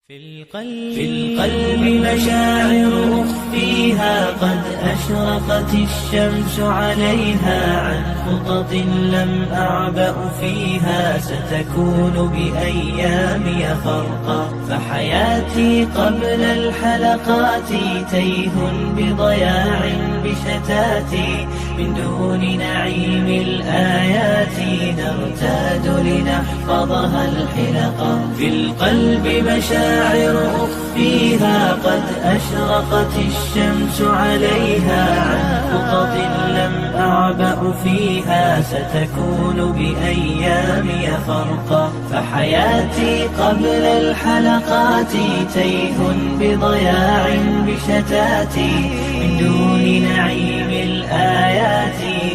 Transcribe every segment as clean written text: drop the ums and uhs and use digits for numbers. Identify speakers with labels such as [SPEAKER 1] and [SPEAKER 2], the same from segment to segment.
[SPEAKER 1] في القلب مشاعر أخفيها قد أشرقت الشمس عليها عن خطط لم أعبأ فيها ستكون بأيامي فرقا فحياتي قبل الحلقات تيه بضياع بشتاتي من دون نعيم الآيات نرتاد لنحفظها الحلقا في القلب مشاعر أخفيها قد أشرقت الشمس عليها عن خطط لم أعبأ فيها ستكون بأيامي فرقا فحياتي قبل الحلقات تيه بضياع بشتاتي من دون نعيم الآيات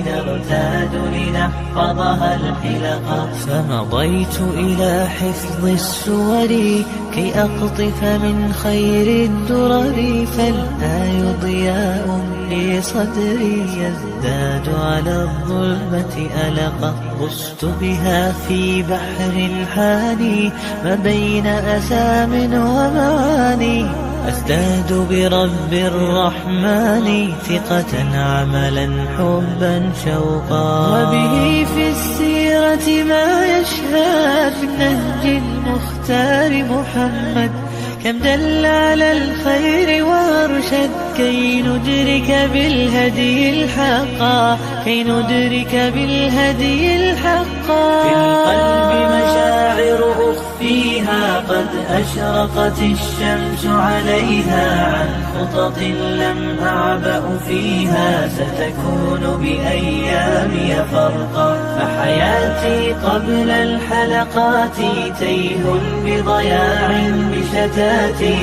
[SPEAKER 1] نرتاد لنحفظها الحلقا فمضيت إلى حفظ السور كي أقطف من خير الدرر فالآي ضياء لصدري يزداد على الظلمة ألقا غصت بها في بحر حاني ما بين أسام ومعاني أزداد برب الرحمن ثقة عملا حبا شوقا وبه في السيرة ما يشهد من نهج المختار محمد كم دل على الخير وارشد كي ندرك بالهدي الحقا في القلب مشاعر أخفيها قد أشرقت الشمس عليها عن خطط لم أعبأ فيها ستكون بأيامي فرقا فحياتي قبل الحلقات تيه بضياع بشتاتي